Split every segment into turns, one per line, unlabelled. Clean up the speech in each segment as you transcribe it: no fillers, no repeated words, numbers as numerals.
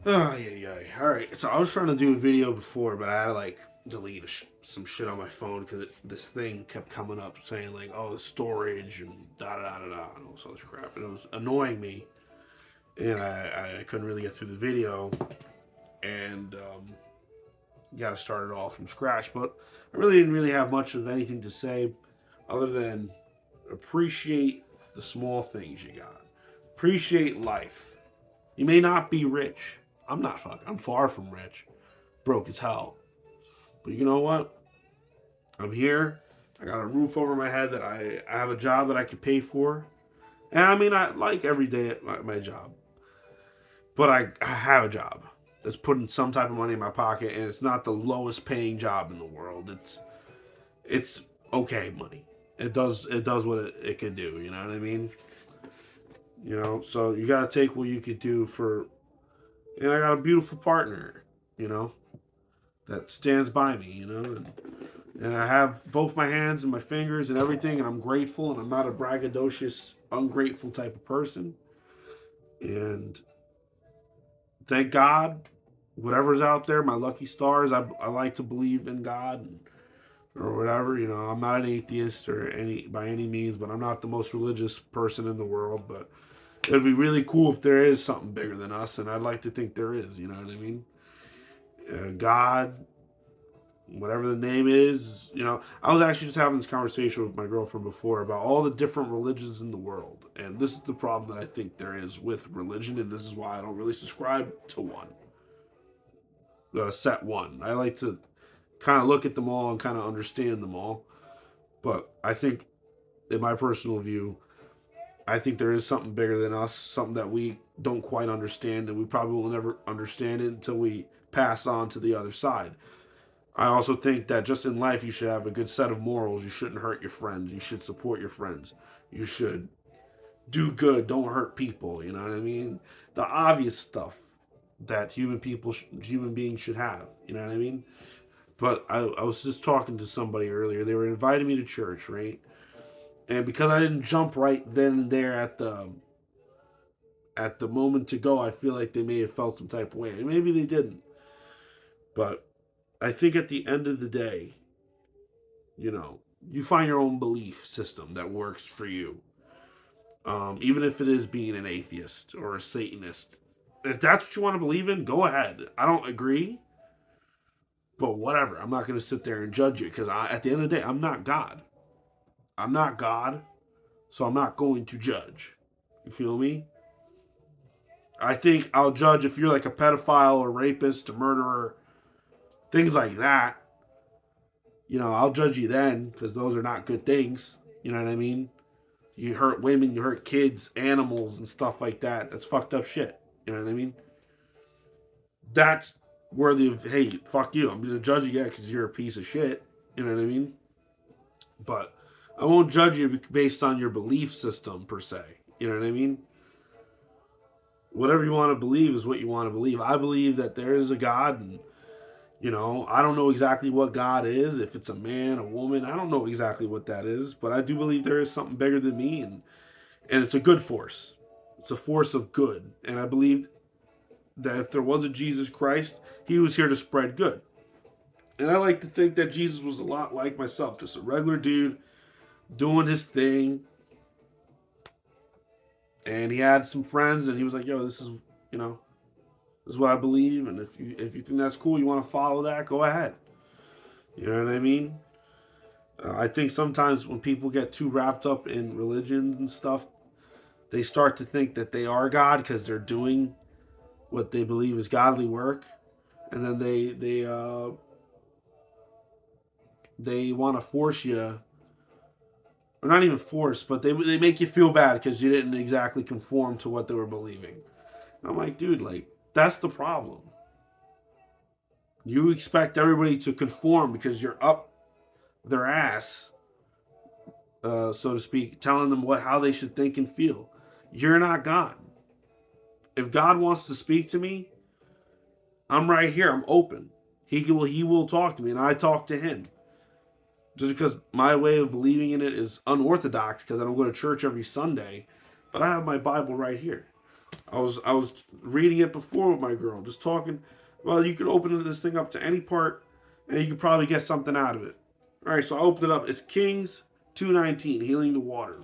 Oh, yeah, yeah. All right. So I was trying to do a video before, but I had to like delete some shit on my phone because this thing kept coming up saying like, "Oh, storage and da da da da da," and all this other crap, and it was annoying me, and I couldn't really get through the video, and got to start it all from scratch. But I really didn't really have much of anything to say other than appreciate the small things you got. Appreciate life. You may not be rich. I'm not fucking. I'm far from rich. Broke as hell. But you know what? I'm here. I got a roof over my head that I have a job that I can pay for. And I mean, I like every day at my job. But I have a job that's putting some type of money in my pocket, and it's not the lowest paying job in the world. It's okay money. It does what it can do. You know what I mean? So you gotta take what you could do for. And I got a beautiful partner. You know that stands by me. And I have both my hands and my fingers and everything, and I'm grateful, and I'm not a braggadocious, ungrateful type of person. And thank God, whatever's out there, my lucky stars, I like to believe in God or whatever. I'm not an atheist or any by any means, but I'm not the most religious person in the world. But it'd be really cool if there is something bigger than us, and I'd like to think there is. You know what I mean? God, whatever the name is. I was actually just having this conversation with my girlfriend before about all the different religions in the world, and this is the problem that I think there is with religion, and this is why I don't really subscribe to one, set one. I like to kind of look at them all and kind of understand them all, but I think, in my personal view, I think there is something bigger than us, something that we don't quite understand, and we probably will never understand it until we pass on to the other side. I also think that just in life, you should have a good set of morals. You shouldn't hurt your friends. You should support your friends. You should do good. Don't hurt people. You know what I mean? The obvious stuff that human beings should have. You know what I mean? But I was just talking to somebody earlier. They were inviting me to church, right? And because I didn't jump right then and there at the moment to go, I feel like they may have felt some type of way. And maybe they didn't. But I think at the end of the day, you know, you find your own belief system that works for you. Even if it is being an atheist or a Satanist. If that's what you want to believe in, go ahead. I don't agree, but whatever. I'm not going to sit there and judge it because at the end of the day, I'm not God. I'm not God, so I'm not going to judge. You feel me? I think I'll judge if you're like a pedophile or rapist, a murderer, things like that. I'll judge you then because those are not good things. You know what I mean? You hurt women, you hurt kids, animals, and stuff like that. That's fucked up shit. You know what I mean? That's worthy of, hey, fuck you. I'm going to judge you because you're a piece of shit. You know what I mean? But I won't judge you based on your belief system per se. You know what I mean? Whatever you want to believe is what you want to believe. I believe that there is a God, and I don't know exactly what God is. If it's a man, a woman, I don't know exactly what that is, but I do believe there is something bigger than me, and it's a good force. It's a force of good, and I believe that if there was a Jesus Christ, he was here to spread good. And I like to think that Jesus was a lot like myself, just a regular dude doing his thing. And he had some friends, and he was like, "Yo, you know, this is what I believe. And if you think that's cool, you want to follow that, go ahead." You know what I mean? I think sometimes when people get too wrapped up in religions and stuff, they start to think that they are God because they're doing what they believe is godly work, and then they want to force you, or not even force, but they make you feel bad because you didn't exactly conform to what they were believing. And I'm like, dude, like that's the problem. You expect everybody to conform because you're up their ass, so to speak, telling them how they should think and feel. You're not God. If God wants to speak to me, I'm right here. I'm open. He will talk to me, and I talk to him. Just because my way of believing in it is unorthodox because I don't go to church every Sunday, but I have my Bible right here. I was reading it before with my girl, just talking. Well, you could open this thing up to any part, and you could probably get something out of it. All right, so I opened it up. It's Kings 2:19, healing the water.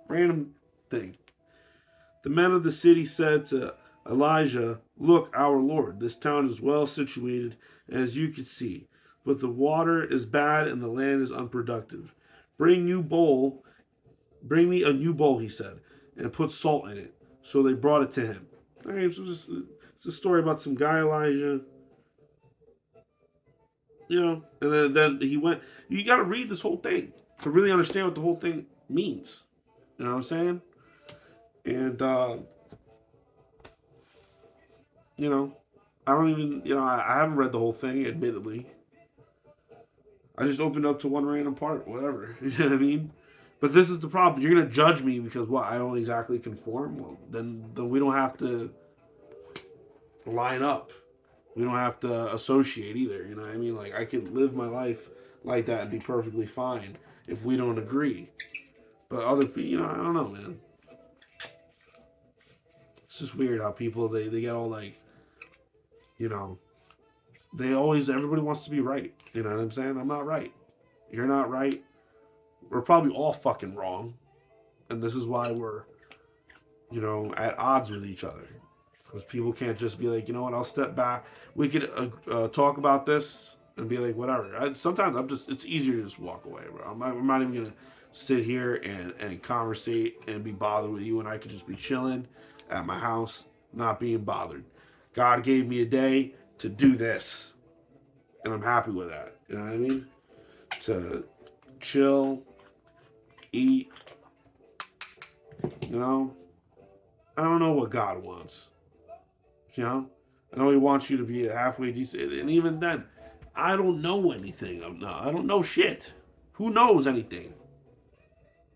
Random thing. The men of the city said to Elijah, "Look, our Lord, this town is well situated, as you can see, but the water is bad and the land is unproductive. Bring new bowl, bring me a new bowl," he said, "and put salt in it." So they brought it to him. All right, so it's a story about some guy Elijah, and then he went. You got to read this whole thing to really understand what the whole thing means. You know what I'm saying? And you know, I don't even, I haven't read the whole thing, admittedly. I just opened up to one random part, whatever. You know what I mean? But this is the problem. You're gonna judge me because what? I don't exactly conform. Well, then we don't have to line up. We don't have to associate either. You know what I mean? Like I can live my life like that and be perfectly fine if we don't agree. But other people, I don't know, man. It's just weird how people they get all like, you know, everybody wants to be right. You know what I'm saying? I'm not right. You're not right. We're probably all fucking wrong. And this is why we're, at odds with each other. Because people can't just be like, you know what, I'll step back. We could talk about this and be like, whatever. Sometimes it's easier to just walk away, bro. I'm not even going to sit here and conversate and be bothered with you. And I could just be chilling at my house, not being bothered. God gave me a day to do this. And I'm happy with that. You know what I mean? To chill, eat, you know? I don't know what God wants. I know He wants you to be halfway decent. And even then, I don't know anything. I don't know shit. Who knows anything?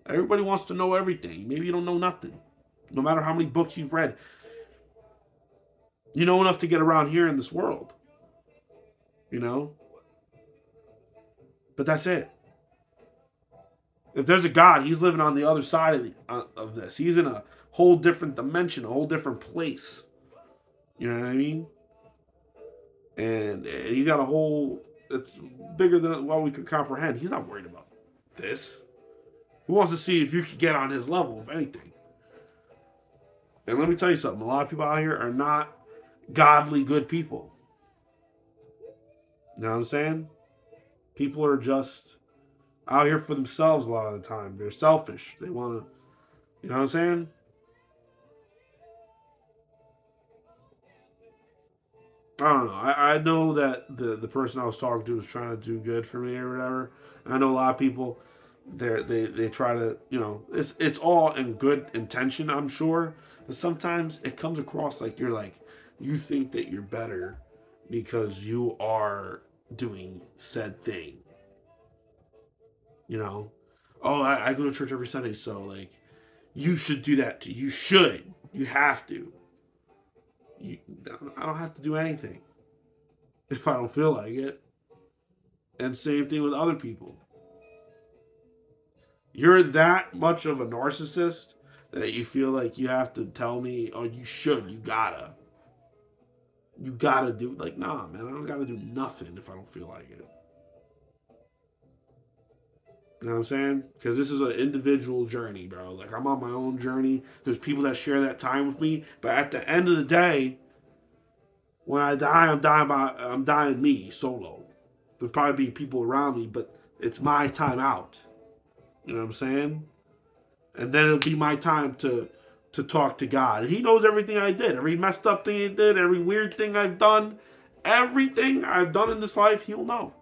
Everybody wants to know everything. Maybe you don't know nothing. No matter how many books you've read, you know enough to get around here in this world. You know? But that's it. If there's a God, He's living on the other side of this. He's in a whole different dimension, a whole different place. You know what I mean? And He's got a whole that's bigger than what we could comprehend. He's not worried about this. He wants to see if you can get on His level, if anything. And let me tell you something. A lot of people out here are not godly good people. You know what I'm saying? People are just out here for themselves a lot of the time. They're selfish. They want to, you know what I'm saying? I don't know. I know that the person I was talking to was trying to do good for me or whatever. I know a lot of people they try to, it's all in good intention, I'm sure. But sometimes it comes across like you think that you're better because you are doing said thing. You know? Oh, I go to church every Sunday, so like you should do that too. You should. You have to. You, I don't have to do anything if I don't feel like it. And same thing with other people. You're that much of a narcissist that you feel like you have to tell me, oh, you should, you gotta. You gotta do, like, nah, man, I don't gotta do nothing if I don't feel like it. You know what I'm saying? Because this is an individual journey, bro. Like, I'm on my own journey. There's people that share that time with me. But at the end of the day, when I die, I'm dying me solo. There'll probably be people around me, but it's my time out. You know what I'm saying? And then it'll be my time to talk to God. And He knows everything I did, every messed up thing I did, every weird thing I've done, everything I've done in this life, He'll know.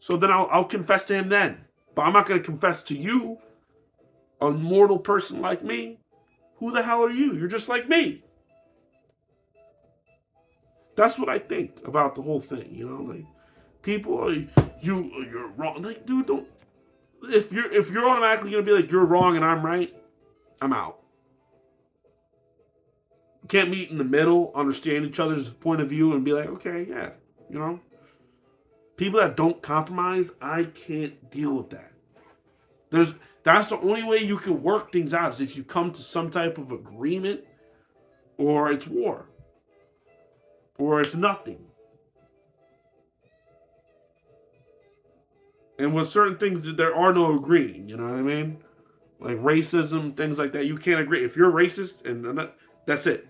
So then I'll confess to Him then. But I'm not going to confess to you, a mortal person like me. Who the hell are you? You're just like me. That's what I think about the whole thing. Like people, you're wrong. Like, dude, don't. If you're automatically gonna be like you're wrong and I'm right, I'm out. Can't meet in the middle, understand each other's point of view, and be like, okay, yeah, you know. People that don't compromise, I can't deal with that. That's the only way you can work things out is if you come to some type of agreement or it's war, or it's nothing. And with certain things, there are no agreeing. You know what I mean? Like racism, things like that. You can't agree. If you're racist, and that's it.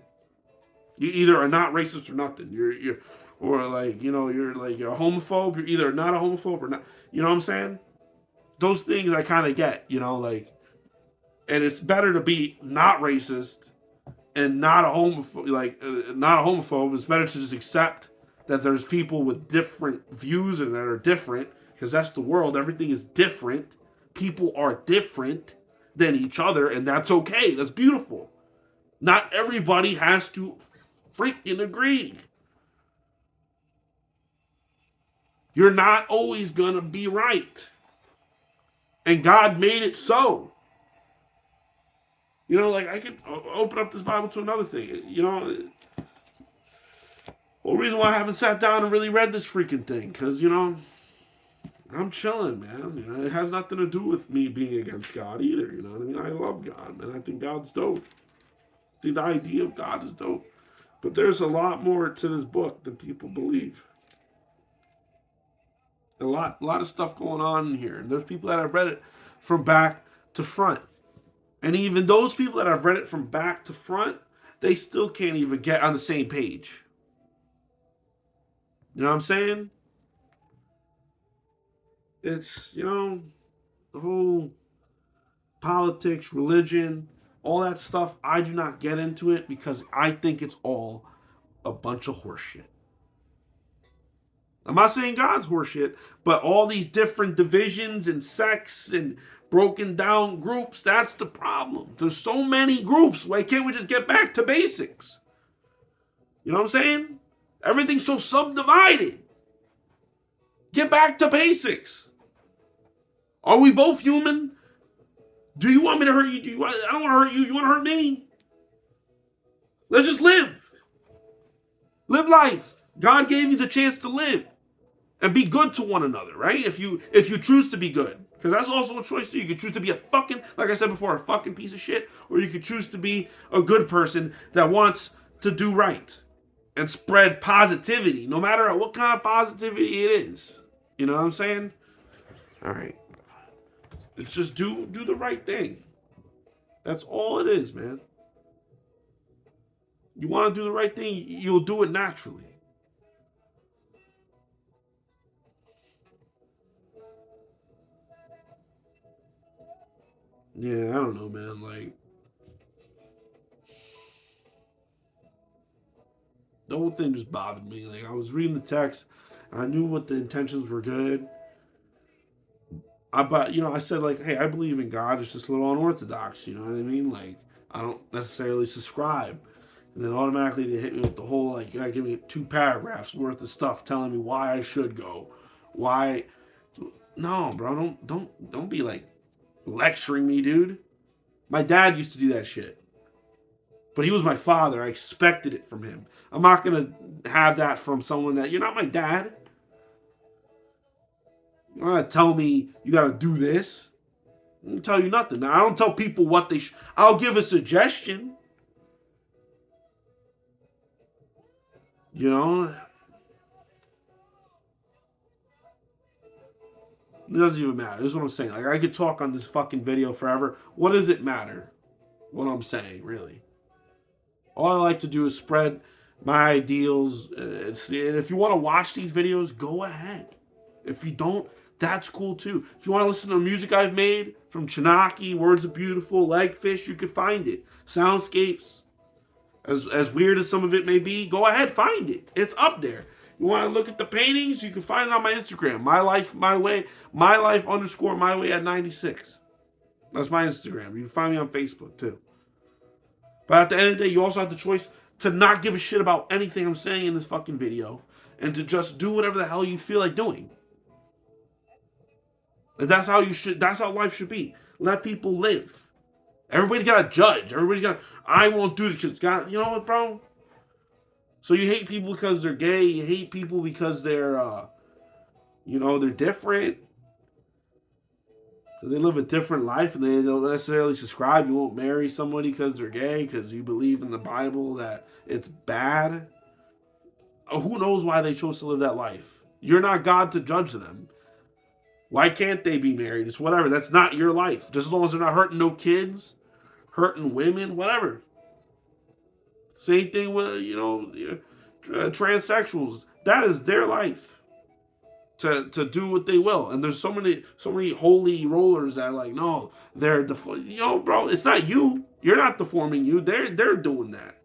You either are not racist or nothing. You're or like you're a homophobe. You're either not a homophobe or not. You know what I'm saying? Those things I kind of get. And it's better to be not racist and not a homophobe. Not a homophobe. It's better to just accept that there's people with different views and that are different, because that's the world. Everything is different. People are different than each other, and that's okay. That's beautiful. Not everybody has to freaking agree. You're not always gonna be right. And God made it so. Like I could open up this Bible to another thing. The whole reason why I haven't sat down and really read this freaking thing, because I'm chilling, man. It has nothing to do with me being against God either. You know what I mean? I love God, man. I think God's dope. I think the idea of God is dope. But there's a lot more to this book than people believe. A lot of stuff going on in here. And there's people that have read it from back to front. And even those people that have read it from back to front, they still can't even get on the same page. You know what I'm saying? It's, the whole politics, religion, all that stuff. I do not get into it because I think it's all a bunch of horseshit. I'm not saying God's horseshit, but all these different divisions and sects and broken down groups, that's the problem. There's so many groups. Why can't we just get back to basics? You know what I'm saying? Everything's so subdivided. Get back to basics. Are we both human? Do you want me to hurt you? I don't want to hurt you. You want to hurt me? Let's just live. Live life. God gave you the chance to live and be good to one another, right? If you choose to be good. Because that's also a choice too. You could choose to be a fucking, like I said before, a fucking piece of shit. Or you could choose to be a good person that wants to do right and spread positivity, no matter what kind of positivity it is. You know what I'm saying? All right. It's just do the right thing. That's all it is, man. You want to do the right thing, you'll do it naturally. Yeah, I don't know, man. Like, the whole thing just bothered me. Like, I was reading the text, I knew what the intentions were good. I said, like, hey, I believe in God. It's just a little unorthodox. You know what I mean? Like, I don't necessarily subscribe. And then automatically they hit me with the whole, like, you gotta give me 2 paragraphs worth of stuff telling me why I should go, why. No, bro, don't be like lecturing me, dude. My dad used to do that shit, but he was my father. I expected it from him. I'm not gonna have that from someone that, you're not my dad. You're not gonna tell me you gotta do this. I don't tell you nothing. Now, I don't tell people what they I'll give a suggestion. You know, it doesn't even matter. This is what I'm saying. Like, I could talk on this fucking video forever. What does it matter? What I'm saying, really. All I like to do is spread my ideals. And if you want to watch these videos, go ahead. If you don't, that's cool too. If you want to listen to the music I've made from Chinaki, Words of Beautiful, Legfish, you can find it. Soundscapes. As weird as some of it may be, go ahead, find it. It's up there. You want to look at the paintings? You can find it on my Instagram. My life, my way. My life _ my way at 96. That's my Instagram. You can find me on Facebook too. But at the end of the day, you also have the choice to not give a shit about anything I'm saying in this fucking video and to just do whatever the hell you feel like doing. And that's how life should be. Let people live. Everybody's got to judge. I won't do this because God, you know what, bro? So you hate people because they're gay. You hate people because they're, they're different. They live a different life and they don't necessarily subscribe. You won't marry somebody because they're gay because you believe in the Bible that it's bad. Who knows why they chose to live that life? You're not God to judge them. Why can't they be married? It's whatever. That's not your life. Just as long as they're not hurting no kids, hurting women, whatever. Same thing with, transsexuals. That is their life to do what they will. And there's so many holy rollers that are like, no, they're bro, it's not you. You're not deforming you. They're doing that.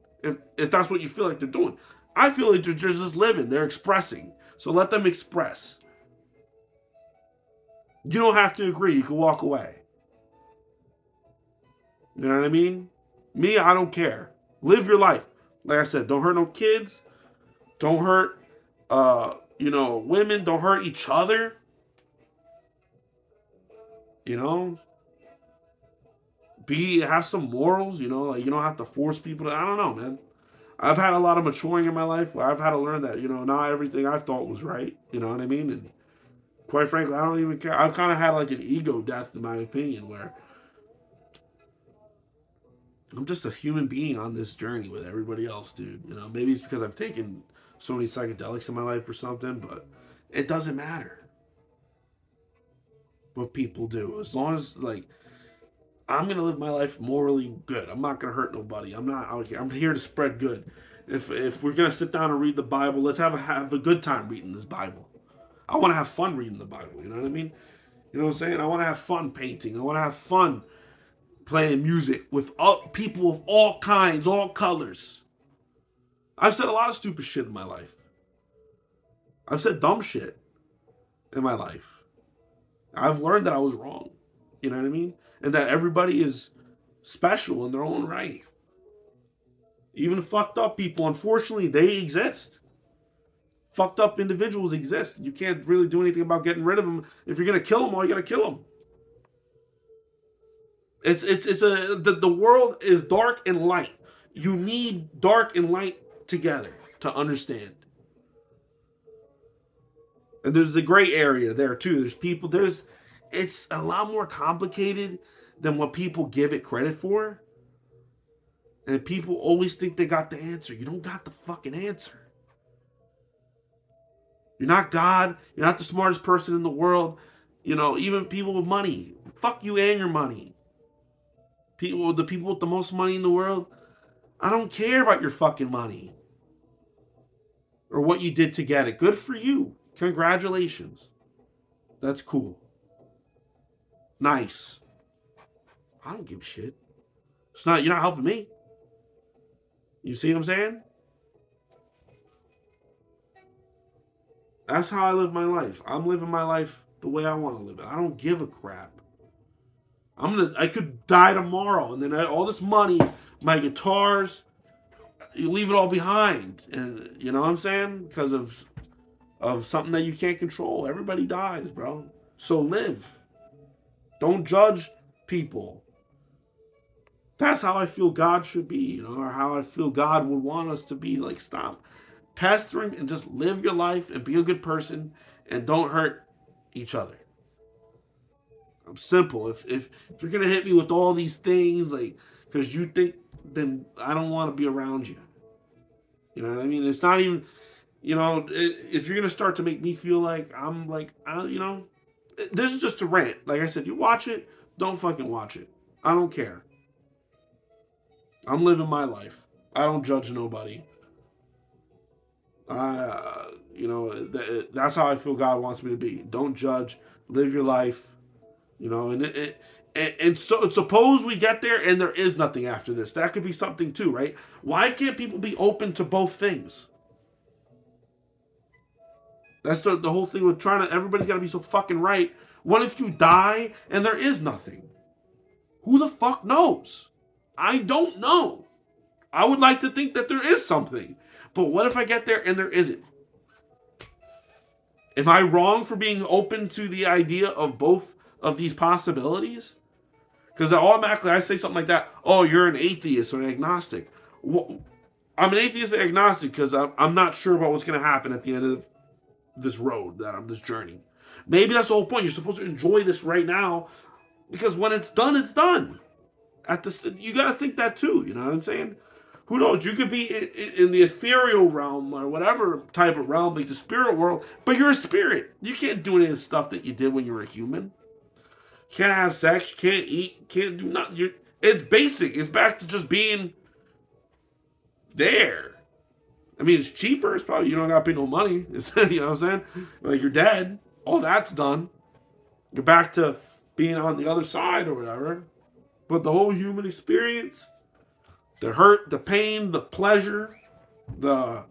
If that's what you feel like they're doing. I feel like they're just living. They're expressing. So let them express. You don't have to agree. You can walk away. You know what I mean? Me, I don't care. Live your life. Like I said, don't hurt no kids. Don't hurt women. Don't hurt each other. You know? Have some morals, like you don't have to force people to, I don't know, man. I've had a lot of maturing in my life where I've had to learn that, not everything I thought was right. You know what I mean? And quite frankly, I don't even care. I've kind of had like an ego death, in my opinion, where I'm just a human being on this journey with everybody else, dude. Maybe it's because I've taken so many psychedelics in my life or something, but it doesn't matter what people do. As long as, like, I'm gonna live my life morally good. I'm not gonna hurt nobody. I'm not out here. I'm here to spread good. If we're gonna sit down and read the Bible, let's have a good time reading this Bible. I want to have fun reading the Bible. You know what I mean? You know what I'm saying? I want to have fun painting. I want to have fun playing music with people of all kinds, all colors. I've said a lot of stupid shit in my life. I've said dumb shit in my life. I've learned that I was wrong. You know what I mean? And that everybody is special in their own right. Even fucked up people, unfortunately, they exist. Fucked up individuals exist. You can't really do anything about getting rid of them. If you're gonna kill them, all you gotta kill them. The world is dark and light. You need dark and light together to understand. And there's a gray area there too. It's a lot more complicated than what people give it credit for. And people always think they got the answer. You don't got the fucking answer. You're not God. You're not the smartest person in the world. Even people with money. Fuck you and your money. The people with the most money in the world, I don't care about your fucking money. Or what you did to get it. Good for you. Congratulations. That's cool. Nice. I don't give a shit. You're not helping me. You see what I'm saying? That's how I live my life. I'm living my life the way I want to live it. I don't give a crap. I could die tomorrow, and then all this money, my guitars, you leave it all behind, and you know what I'm saying? Because of something that you can't control. Everybody dies, bro. So live. Don't judge people. That's how I feel God should be, or how I feel God would want us to be. Like, stop pestering and just live your life and be a good person and don't hurt each other. I'm simple. If you're gonna hit me with all these things, like, because you think, then I don't want to be around you. You know what I mean? It's not even, if you're gonna start to make me feel like I'm like, this is just a rant. Like I said, you watch it, don't fucking watch it. I don't care. I'm living my life. I don't judge nobody. That's how I feel God wants me to be. Don't judge. Live your life. And so suppose we get there and there is nothing after this. That could be something too, right? Why can't people be open to both things? That's the whole thing with everybody's got to be so fucking right. What if you die and there is nothing? Who the fuck knows? I don't know. I would like to think that there is something. But what if I get there and there isn't? Am I wrong for being open to the idea of both of these possibilities? Because automatically I say something like that, oh, you're an atheist or an agnostic. I'm an atheist and agnostic because I'm not sure about what's going to happen at the end of this road, this journey. Maybe that's the whole point. You're supposed to enjoy this right now Because when it's done, it's done. You got to think that too. You know what I'm saying? Who knows? You could be in the ethereal realm or whatever type of realm, like the spirit world, but you're a spirit. You can't do any of the stuff that you did when you were a human. You can't have sex. You can't eat. You can't do nothing. It's basic. It's back to just being there. I mean, it's cheaper. It's probably you don't got to pay no money. You know what I'm saying? Like you're dead. All that's done. You're back to being on the other side or whatever. But the whole human experience, the hurt, the pain, the pleasure, the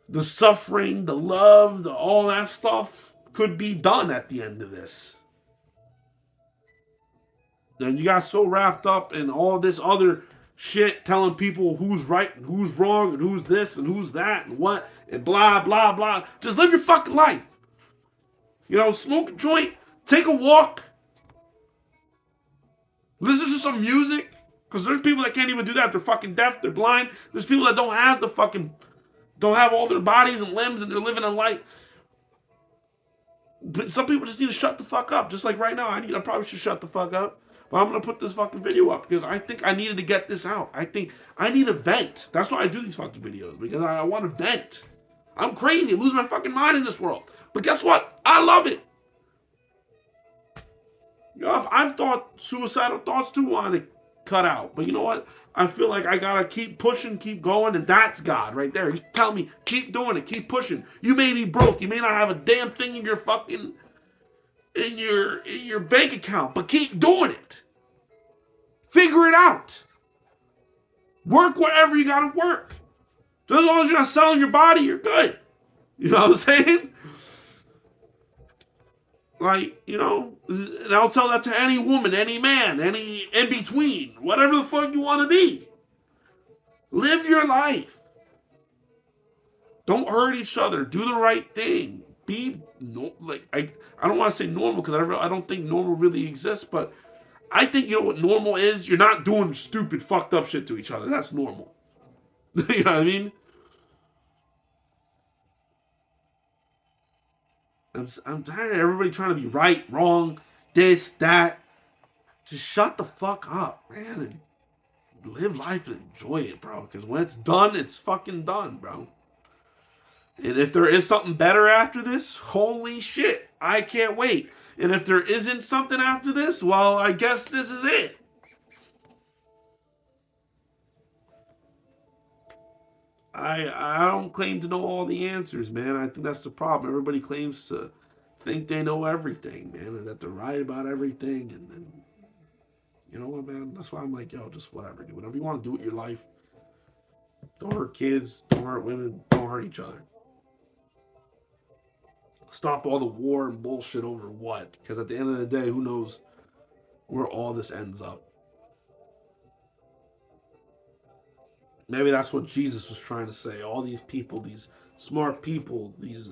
the suffering, the love, all that stuff could be done at the end of this. And you got so wrapped up in all this other shit telling people who's right and who's wrong and who's this and who's that and what and blah, blah, blah. Just live your fucking life. You know, smoke a joint, take a walk, listen to some music. Because there's people that can't even do that. They're fucking deaf, they're blind. There's people that don't have all their bodies and limbs and they're living a life. But some people just need to shut the fuck up. Just like right now, I probably should shut the fuck up. But I'm gonna put this fucking video up because I think I needed to get this out. I think I need a vent. That's why I do these fucking videos because I want to vent. I'm crazy. I'm losing my fucking mind in this world. But guess what? I love it. You know, I've thought suicidal thoughts too want to cut out. But you know what? I feel like I gotta keep pushing, keep going, and that's God right there. He's telling me, keep doing it, keep pushing. You may be broke, you may not have a damn thing in your fucking in your bank account, but keep doing it. Figure it out. Work wherever you gotta work. Just as long as you're not selling your body, you're good. You know what I'm saying? Like, you know, and I'll tell that to any woman, any man, any in between, whatever the fuck you want to be. Live your life. Don't hurt each other. Do the right thing. Be like I don't want to say normal because I don't think normal really exists, but I think you know what normal is. You're not doing stupid, fucked up shit to each other. That's normal. You know what I mean? I'm tired of everybody trying to be right, wrong, this, that. Just shut the fuck up, man, and live life and enjoy it, bro. Because when it's done, it's fucking done, bro. And if there is something better after this, holy shit, I can't wait. And if there isn't something after this, well, I guess this is it. I don't claim to know all the answers, man. I think that's the problem. Everybody claims to think they know everything, man, and that they're right about everything. And you know what, man? That's why I'm like, yo, just whatever. Do whatever you want to do with your life. Don't hurt kids. Don't hurt women. Don't hurt each other. Stop all the war and bullshit over what? Because at the end of the day, who knows where all this ends up? Maybe that's what Jesus was trying to say. All these people, these smart people, these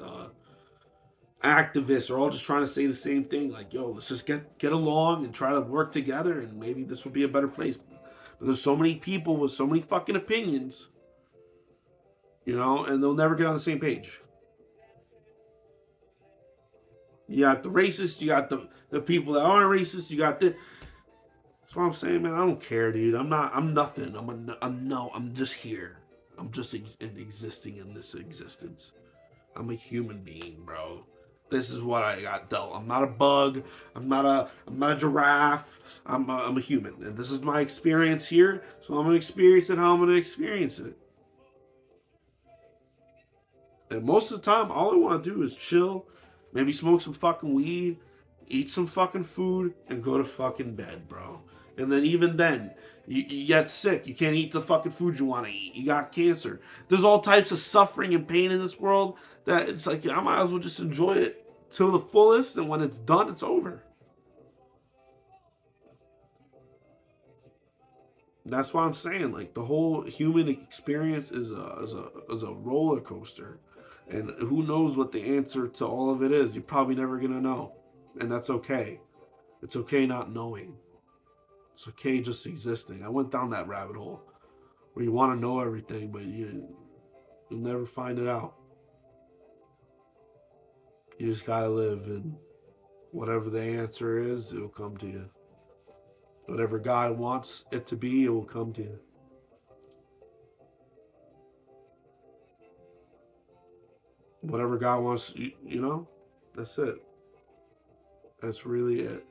activists are all just trying to say the same thing. Like, yo, let's just get along and try to work together, and maybe this would be a better place. But there's so many people with so many fucking opinions, you know, and they'll never get on the same page. You got the racists, you got the people that aren't racist, you got the. That's what I'm saying, man. I don't care, dude. I'm nothing. I'm just here. I'm just existing in this existence. I'm a human being, bro. This is what I got dealt. I'm not a bug. I'm not a giraffe. I'm a human, and this is my experience here. So I'm gonna experience it how I'm gonna experience it. And most of the time, all I want to do is chill, maybe smoke some fucking weed, eat some fucking food, and go to fucking bed, bro. And then even then, you get sick. You can't eat the fucking food you want to eat. You got cancer. There's all types of suffering and pain in this world that it's like I might as well just enjoy it till the fullest. And when it's done, it's over. And that's why I'm saying like the whole human experience is a roller coaster, and who knows what the answer to all of it is? You're probably never gonna know, and that's okay. It's okay not knowing. It's okay just existing. I went down that rabbit hole where you want to know everything, but you'll never find it out. You just gotta live, and Whatever the answer is, it will come to you. Whatever God wants it to be, it will come to you. Whatever God wants, you know, that's it. That's really it.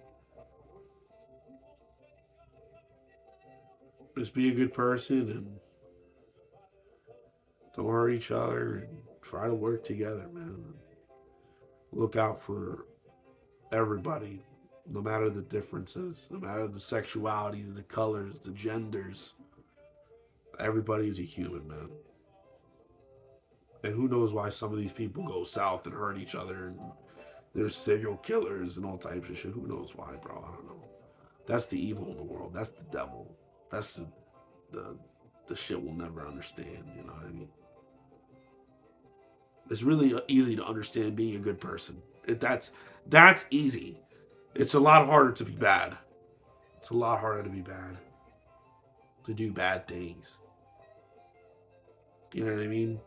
Just be a good person and don't hurt each other and try to work together, man. Look out for everybody, no matter the differences, no matter the sexualities, the colors, the genders. Everybody is a human, man. And who knows why some of these people go south and hurt each other and there's serial killers and all types of shit. Who knows why, bro? I don't know. That's the evil in the world. That's the devil. That's the, the shit we'll never understand. You know what I mean? It's really easy to understand being a good person. That's easy. It's a lot harder to be bad. It's a lot harder to be bad. To do bad things. You know what I mean?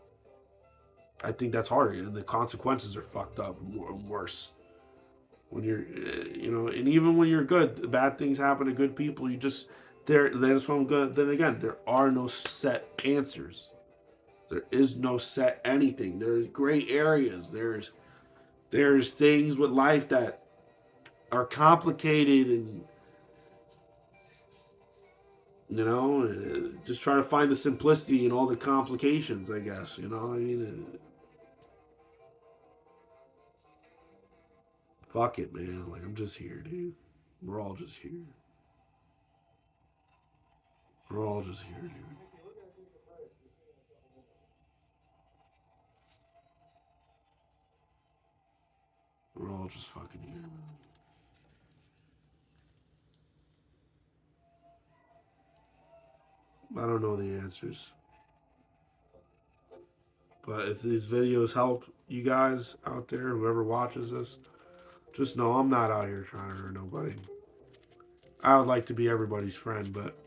I think that's harder, and the consequences are fucked up and worse. When you're, you know, and even when you're good, bad things happen to good people. You just there. That's what I'm good. Then again, there are no set answers. There is no set anything. There's gray areas. There's things with life that are complicated, and you know, just trying to find the simplicity in all the complications. I guess you know. I mean, fuck it, man. Like I'm just here, dude. We're all just here. We're all just here, dude. We're all just fucking here, man. I don't know the answers. But if these videos help you guys out there, whoever watches this, just know I'm not out here trying to hurt nobody. I would like to be everybody's friend, but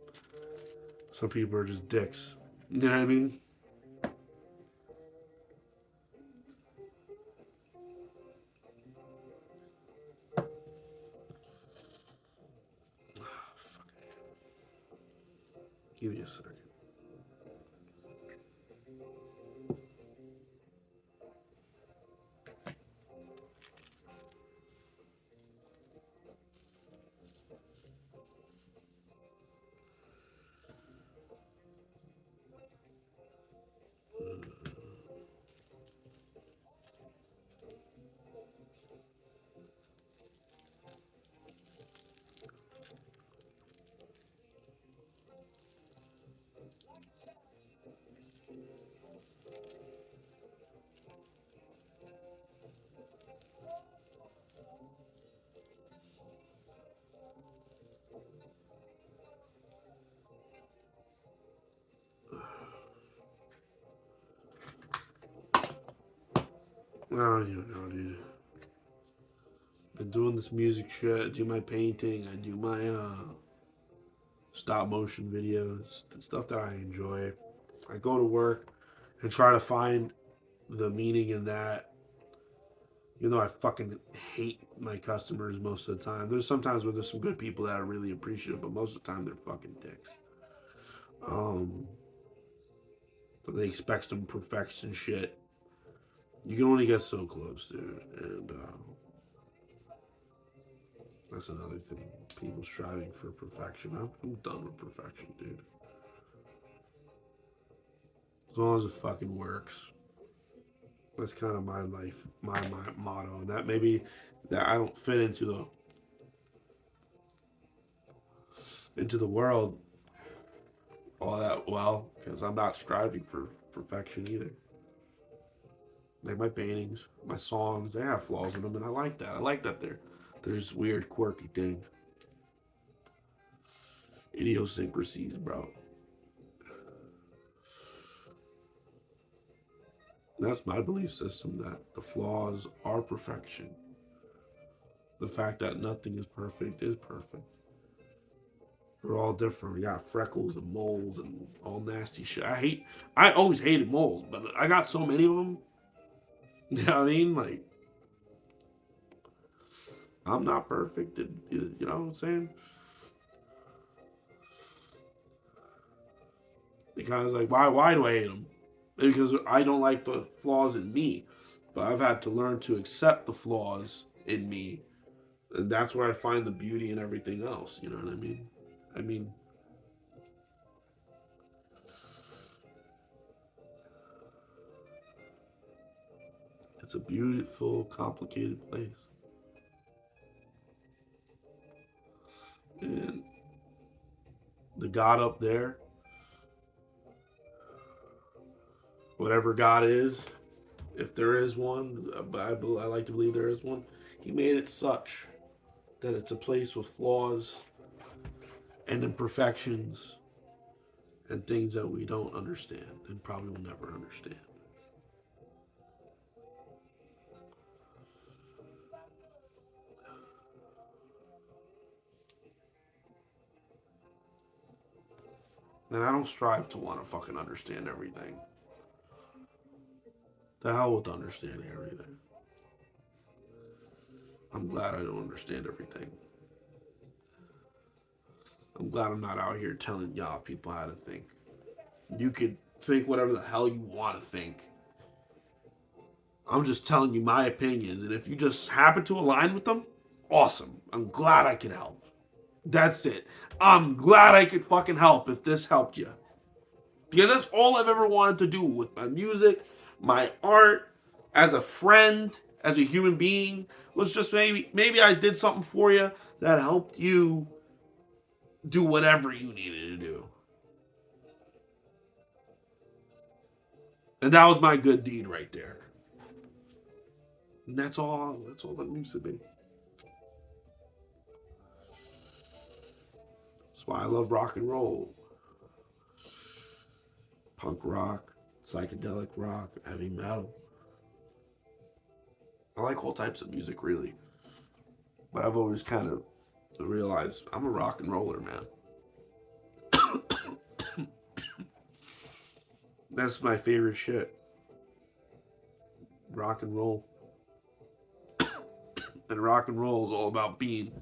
some people are just dicks. You know what I mean? Give me a second. I don't even know, dude. Been doing this music shit. I do my painting. I do my stop motion videos. The stuff that I enjoy. I go to work and try to find the meaning in that. Even though I fucking hate my customers most of the time. There's sometimes where there's some good people that are really appreciative, but most of the time they're fucking dicks. Um, they expect some perfection shit. You can only get so close, dude. And that's another thing. People striving for perfection. I'm done with perfection, dude. As long as it fucking works. That's kind of my life, my motto. And that maybe that I don't fit into the world all that well because I'm not striving for perfection either. Like my paintings, my songs, they have flaws in them, and I like that. I like that there's weird, quirky things, idiosyncrasies, bro. That's my belief system that the flaws are perfection. The fact that nothing is perfect is perfect. We're all different. We got freckles and moles and all nasty shit. I always hated moles, but I got so many of them. You know what I mean? Like, I'm not perfect. You know what I'm saying? Because like, why do I hate them? Because I don't like the flaws in me, but I've had to learn to accept the flaws in me, and that's where I find the beauty in everything else. You know what I mean? I mean, it's a beautiful, complicated place, and the God up there, whatever God is, if there is one, I like to believe there is one. He made it such that it's a place with flaws and imperfections and things that we don't understand and probably will never understand. And I don't strive to want to fucking understand everything. The hell with understanding everything. I'm glad I don't understand everything. I'm glad I'm not out here telling y'all people how to think. You could think whatever the hell you want to think. I'm just telling you my opinions, and if you just happen to align with them, awesome. I'm glad I can help. That's it. I'm glad I could fucking help if this helped you. Because that's all I've ever wanted to do with my music, my art, as a friend, as a human being, was just maybe I did something for you that helped you do whatever you needed to do. And that was my good deed right there. And that's all that needs to be. That's why I love rock and roll. Punk rock, psychedelic rock, heavy metal. I like all types of music really. But I've always kind of realized I'm a rock and roller, man. That's my favorite shit. Rock and roll. And rock and roll is all about being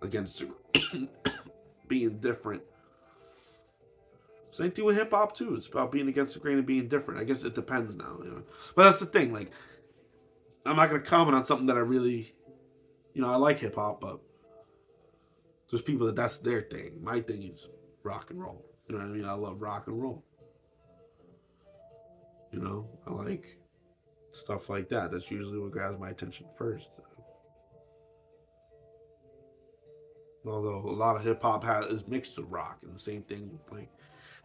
against being different. Same thing with hip hop too. It's about being against the grain and being different. I guess it depends now, you know. But that's the thing. Like, I'm not gonna comment on something that I really, I like hip hop, but there's people that's their thing. My thing is rock and roll. You know what I mean? I love rock and roll. I like stuff like that. That's usually what grabs my attention first. Although a lot of hip hop is mixed with rock, and the same thing, like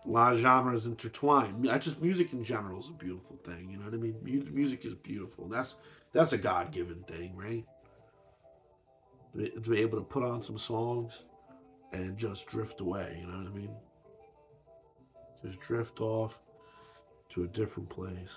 a lot of genres intertwined. I just music in general is a beautiful thing. You know what I mean? Music is beautiful. That's a God given thing, right? To be able to put on some songs and just drift away. You know what I mean? Just drift off to a different place.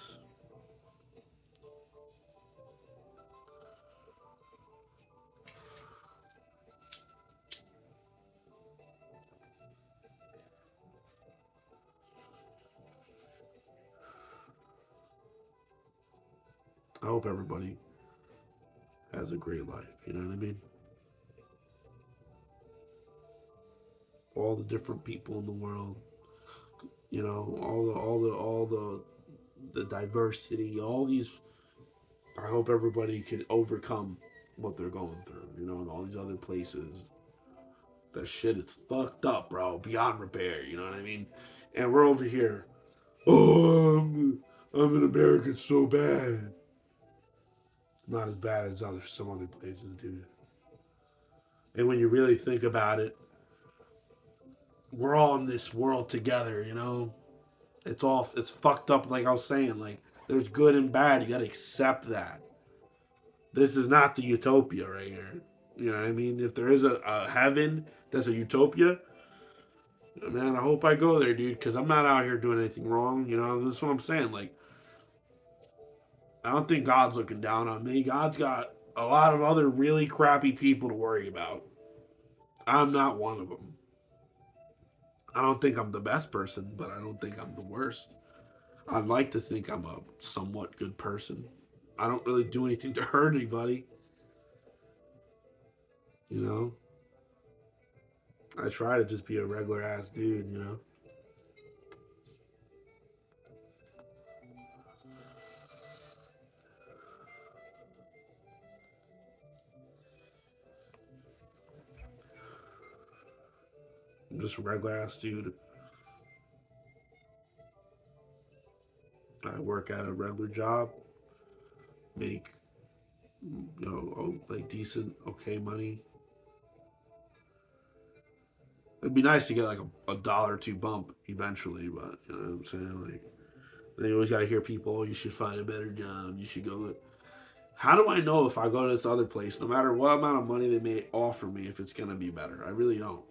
I hope everybody has a great life. You know what I mean? All the different people in the world. All the diversity. All these. I hope everybody can overcome what they're going through. In all these other places. That shit is fucked up, bro. Beyond repair. You know what I mean? And we're over here. Oh, I'm in America. It's so bad. Not as bad as some other places, dude. And when you really think about it, we're all in this world together. It's fucked up. Like I was saying, like there's good and bad. You gotta accept that. This is not the utopia right here. You know what I mean? If there is a heaven that's a utopia, man, I hope I go there, dude. Because I'm not out here doing anything wrong. That's what I'm saying. Like I don't think God's looking down on me. God's got a lot of other really crappy people to worry about. I'm not one of them. I don't think I'm the best person, but I don't think I'm the worst. I'd like to think I'm a somewhat good person. I don't really do anything to hurt anybody. You know, I try to just be a regular ass dude. You know, I'm just a regular ass dude. I work at a regular job, make like decent, okay money. It'd be nice to get like a dollar or two bump eventually, but you know what I'm saying? Like, then you always got to hear people, oh, you should find a better job. You should go. How do I know if I go to this other place, no matter what amount of money they may offer me, if it's going to be better? I really don't.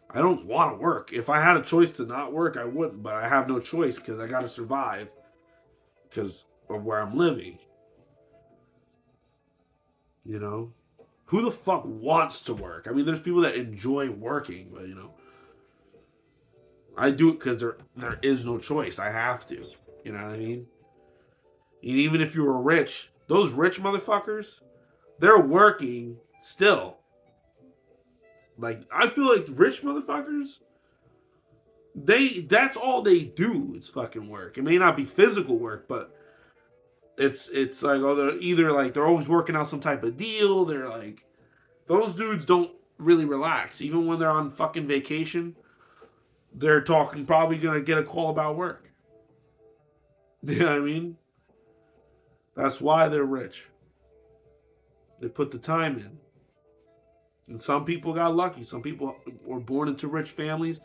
I don't want to work. If I had a choice to not work, I wouldn't, but I have no choice because I got to survive because of where I'm living, you know? Who the fuck wants to work? I mean, there's people that enjoy working, but I do it because there is no choice. I have to. You know what I mean? And even if you were rich, those rich motherfuckers, they're working still. Like I feel like rich motherfuckers, that's all they do is fucking work. It may not be physical work, but it's like oh they're either like they're always working out some type of deal. They're like those dudes don't really relax. Even when they're on fucking vacation, they're talking probably gonna get a call about work. You know what I mean? That's why they're rich. They put the time in. And some people got lucky. Some people were born into rich families,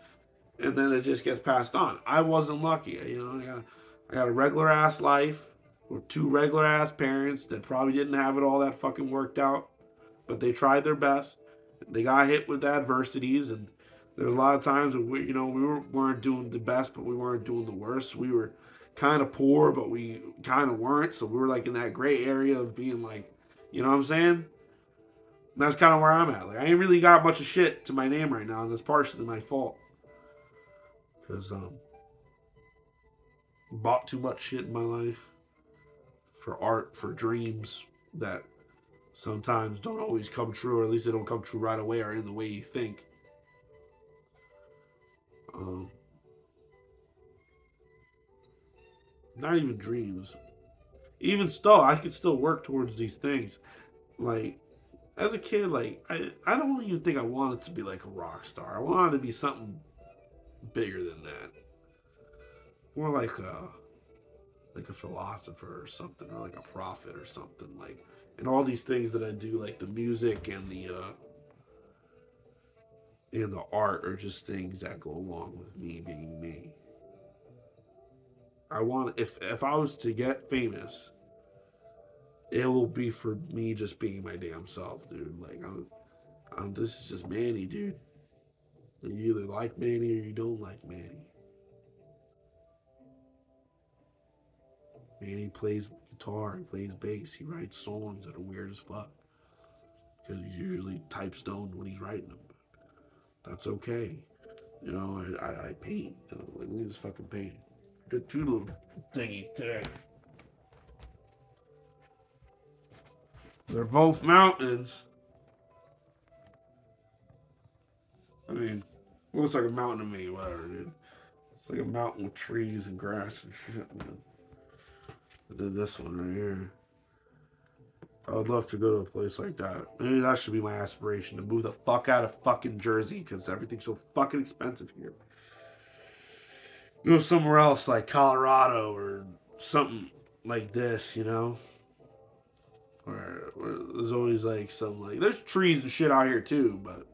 and then it just gets passed on. I wasn't lucky. I got a regular ass life with two regular ass parents that probably didn't have it all that fucking worked out, but they tried their best. They got hit with adversities, and there's a lot of times when weren't doing the best, but we weren't doing the worst. We were kind of poor, but we kind of weren't. So we were like in that gray area of being like, you know what I'm saying? And that's kind of where I'm at. Like I ain't really got much of shit to my name right now, and that's partially my fault because bought too much shit in my life for art, for dreams that sometimes don't always come true, or at least they don't come true right away or in the way you think. Um, Not even dreams. Even still, I could still work towards these things. Like as a kid, like I don't even think I wanted to be like a rock star. I wanted to be something bigger than that. More like a philosopher or something, or like a prophet or something. Like and all these things that I do, like the music and the art, are just things that go along with me being me. I want if I was to get famous, it will be for me just being my damn self, dude. Like I'm this is just Manny, dude. You either like Manny or you don't like Manny. Manny plays guitar, he plays bass, he writes songs that are weird as fuck because he's usually type stoned when he's writing them. But that's okay. I paint. Like, look at this fucking painting. Did two little thingies today. They're both mountains. I mean, it looks like a mountain to me, whatever, dude. It's like a mountain with trees and grass and shit, man. I did this one right here. I would love to go to a place like that. Maybe that should be my aspiration to move the fuck out of fucking Jersey because everything's so fucking expensive here. Go somewhere else like Colorado or something like this, where there's always like some like there's trees and shit out here too, but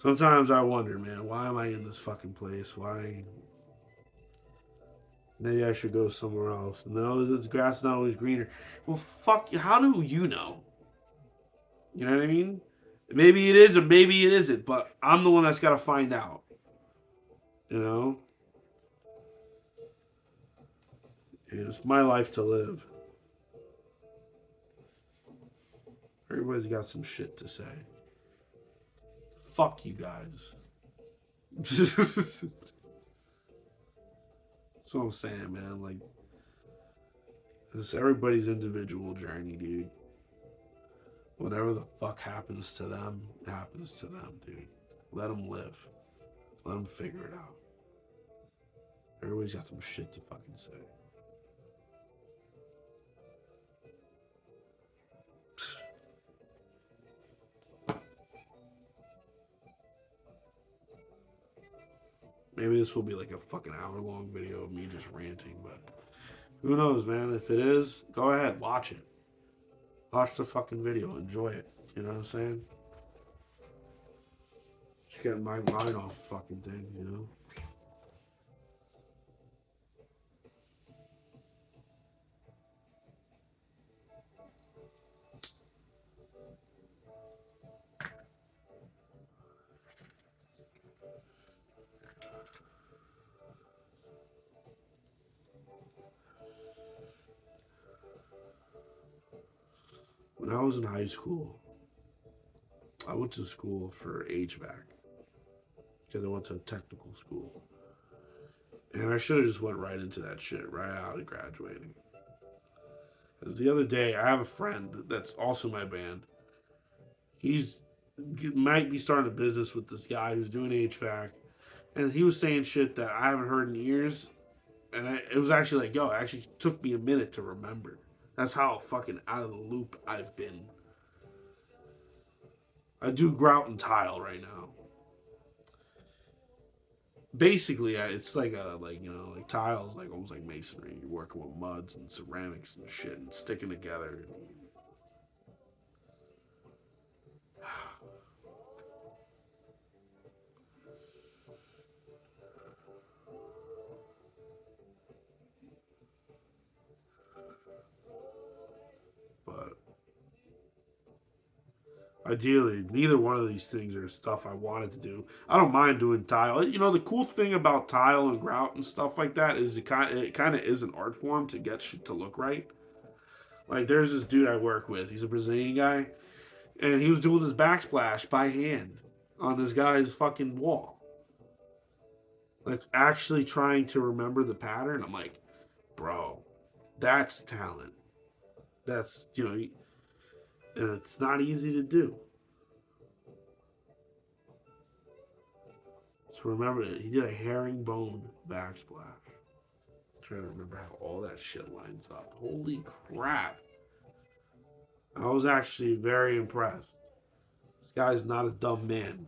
sometimes I wonder, man, why am I in this fucking place? Why? Maybe I should go somewhere else. No, this grass is not always greener. Well, fuck you. How do you know? You know what I mean? Maybe it is or maybe it isn't, but I'm the one that's got to find out. You know? And it's my life to live. Everybody's got some shit to say. Fuck you guys. That's what I'm saying, man. Like, it's everybody's individual journey, dude. Whatever the fuck happens to them, happens to them, dude. Let them live. Let them figure it out. Everybody's got some shit to fucking say. Maybe this will be like a fucking hour-long video of me just ranting, but who knows, man? If it is, go ahead, watch it. Watch the fucking video, enjoy it. You know what I'm saying? Just getting my mind off the fucking thing, you know? When I was in high school, I went to school for HVAC because I went to a technical school. And I should have just went right into that shit right out of graduating. Because the other day, I have a friend that's also my band. He's might be starting a business with this guy who's doing HVAC, and he was saying shit that I haven't heard in years. And it was actually like, yo, it actually took me a minute to remember. That's how fucking out of the loop I've been. I do grout and tile right now. Basically, it's like like tiles, like almost like masonry. You're working with muds and ceramics and shit and sticking together. But ideally, neither one of these things are stuff I wanted to do. I don't mind doing tile. You know, the cool thing about tile and grout and stuff like that is it kind of is an art form to get shit to look right. Like there's this dude I work with. He's a Brazilian guy, and he was doing this backsplash by hand on this guy's fucking wall. Like actually trying to remember the pattern. I'm like, bro, that's talent. That's and it's not easy to do. So remember, he did a herringbone backsplash. I'm trying to remember how all that shit lines up. Holy crap! I was actually very impressed. This guy's not a dumb man,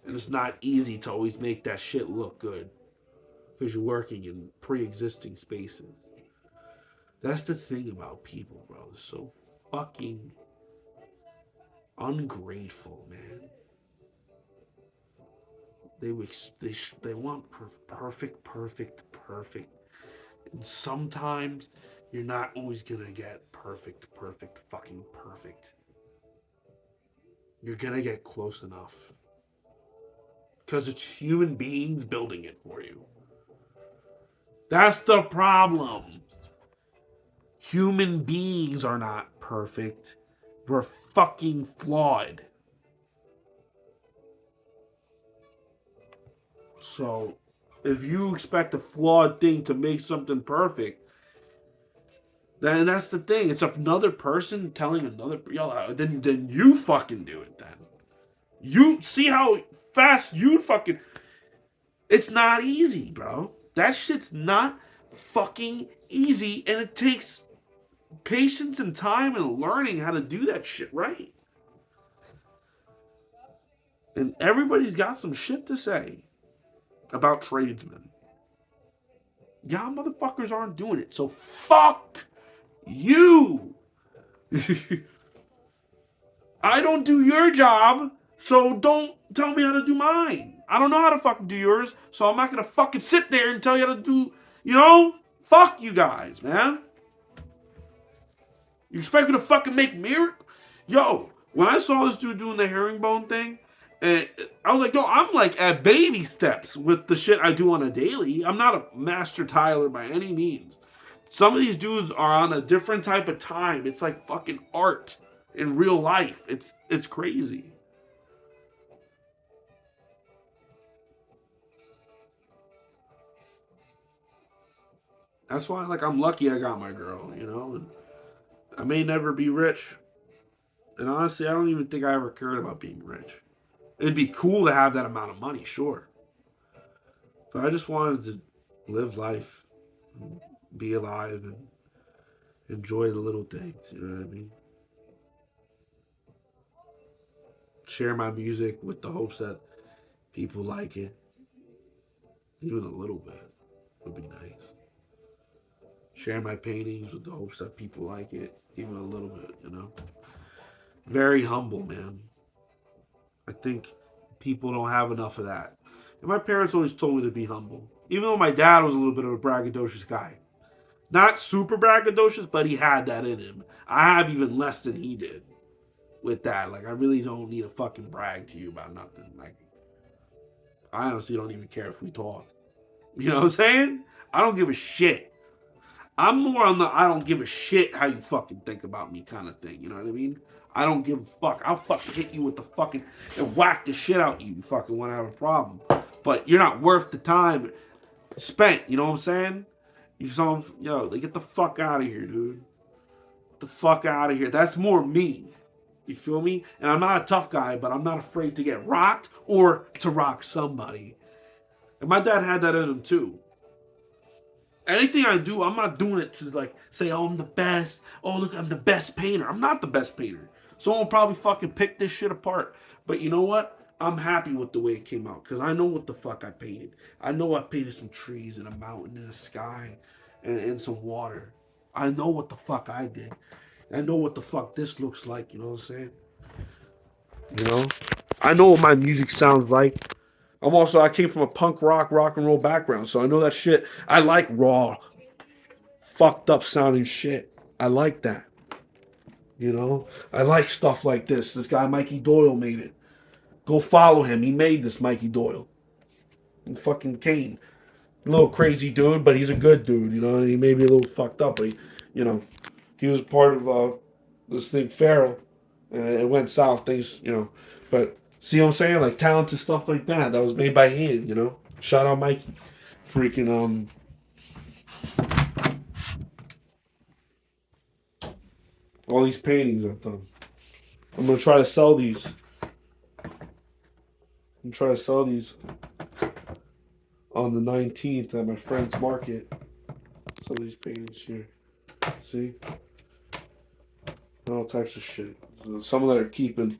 and it's not easy to always make that shit look good because you're working in pre-existing spaces. That's the thing about people, bro. They're so fucking ungrateful, man. They want perfect, perfect, perfect, and sometimes you're not always gonna get perfect, perfect, fucking perfect. You're gonna get close enough because it's human beings building it for you. That's the problem. Human beings are not perfect. We're fucking flawed. So, if you expect a flawed thing to make something perfect, then that's the thing. It's another person telling another. Then you fucking do it. Then you see how fast you fucking. It's not easy, bro. That shit's not fucking easy, and it takes patience and time and learning how to do that shit right. And everybody's got some shit to say about tradesmen. Y'all motherfuckers aren't doing it. So fuck you. I don't do your job, so don't tell me how to do mine. I don't know how to fucking do yours, so I'm not gonna fucking sit there and tell you how to do, Fuck you guys, man. You expect me to fucking make miracles? Yo, when I saw this dude doing the herringbone thing, and I was like, yo, I'm like at baby steps with the shit I do on a daily. I'm not a master tiler by any means. Some of these dudes are on a different type of time. It's like fucking art in real life. It's crazy. That's why like I'm lucky I got my girl, And I may never be rich. And honestly, I don't even think I ever cared about being rich. It'd be cool to have that amount of money, sure. But I just wanted to live life, be alive, and enjoy the little things. You know what I mean? Share my music with the hopes that people like it, even a little bit would be nice. Share my paintings with the hopes that people like it, even a little bit. You know, very humble, man. I think people don't have enough of that. And my parents always told me to be humble, even though my dad was a little bit of a braggadocious guy. Not super braggadocious, but he had that in him. I have even less than he did with that. Like, I really don't need to fucking brag to you about nothing. Like, I honestly don't even care if we talk. You know what I'm saying? I don't give a shit. I'm more on the I don't give a shit how you fucking think about me kind of thing. You know what I mean? I don't give a fuck. I'll fucking hit you with the fucking and whack the shit out you. You fucking want to have a problem, but you're not worth the time spent. You know what I'm saying? You saw, yo, they get the fuck out of here, dude. Get the fuck out of here. That's more me. You feel me? And I'm not a tough guy, but I'm not afraid to get rocked or to rock somebody. And my dad had that in him too. Anything I do, I'm not doing it to like say, oh, I'm the best. Oh, look, I'm the best painter. I'm not the best painter. Someone will probably fucking pick this shit apart. But you know what? I'm happy with the way it came out because I know what the fuck I painted. I know I painted some trees and a mountain and a sky and some water. I know what the fuck I did. I know what the fuck this looks like. You know what I'm saying? You know? I know what my music sounds like. I came from a punk rock and roll background, so I know that shit. I like raw, fucked up sounding shit. I like that. You know? I like stuff like this. This guy, Mikey Doyle, made it. Go follow him. He made this, Mikey Doyle. And fucking Kane. A little crazy dude, but he's a good dude, you know? He may be a little fucked up, but you know, he was part of this thing, Pharaoh, and it went south, things, you know. But see what I'm saying? Like talented stuff like that was made by hand, you know? Shout out Mikey. Freaking, all these paintings I've done. I'm gonna try to sell these. I'm try to sell these on the 19th at my friend's market. Some of these paintings here. See? All types of shit. So some of that are keeping.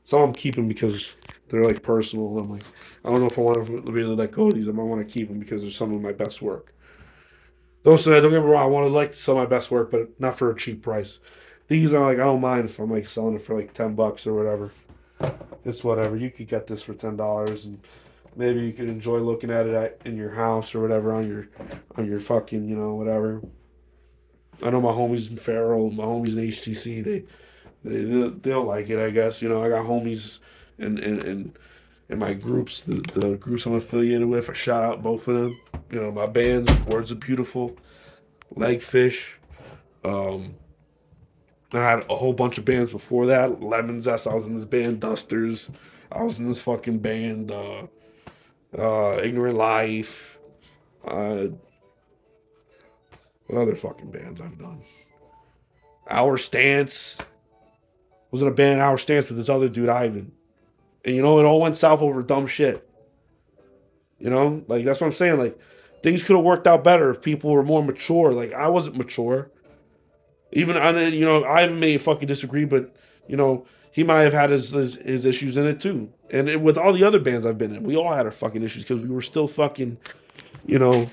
Some I'm keeping because they're like personal. I'm like, I don't know if I want to really let go of these. I might want to keep them because they're some of my best work. Those don't get me wrong. I want to like to sell my best work, but not for a cheap price. These are like I don't mind if I'm like selling it for like $10 or whatever. It's whatever. You could get this for $10 and maybe you could enjoy looking at it in your house or whatever on your fucking whatever. I know my homies in Farrell, my homies in HTC. They'll like it, I guess. You know, I got homies in my groups, the groups I'm affiliated with. I shout out both of them. You know, my bands, Words Are Beautiful, Legfish. Um, I had a whole bunch of bands before that. Lemon Zest, I was in this band. Dusters, I was in this fucking band. Ignorant Life. Uh, what other fucking bands I've done? Our Stance. Was in a band, Our Stance, with this other dude, Ivan. And you know, it all went south over dumb shit. You know, like that's what I'm saying. Like things could have worked out better if people were more mature. Like I wasn't mature. Even I may fucking disagree, but you know, he might have had his issues in it too. And with all the other bands I've been in, we all had our fucking issues because we were still fucking, you know,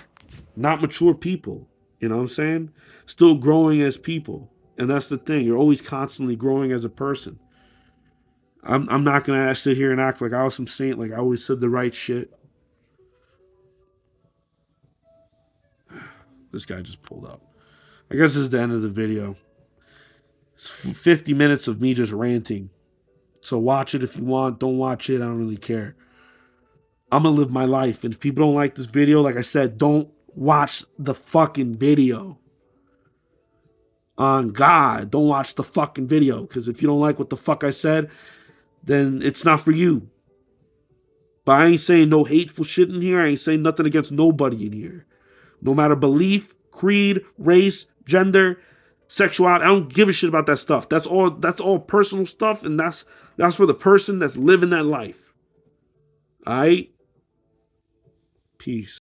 not mature people. You know what I'm saying? Still growing as people. And that's the thing. You're always constantly growing as a person. I'm not gonna sit here and act like I was some saint, like I always said the right shit. This guy just pulled up. I guess this is the end of the video. It's 50 minutes of me just ranting. So watch it if you want. Don't watch it. I don't really care. I'm gonna live my life. And if people don't like this video, like I said, don't watch the fucking video. On God, don't watch the fucking video. Because if you don't like what the fuck I said, then it's not for you. But I ain't saying no hateful shit in here. I ain't saying nothing against nobody in here. No matter belief, creed, race, gender, sexuality. I don't give a shit about that stuff. That's all personal stuff, and that's for the person that's living that life. All right? Peace.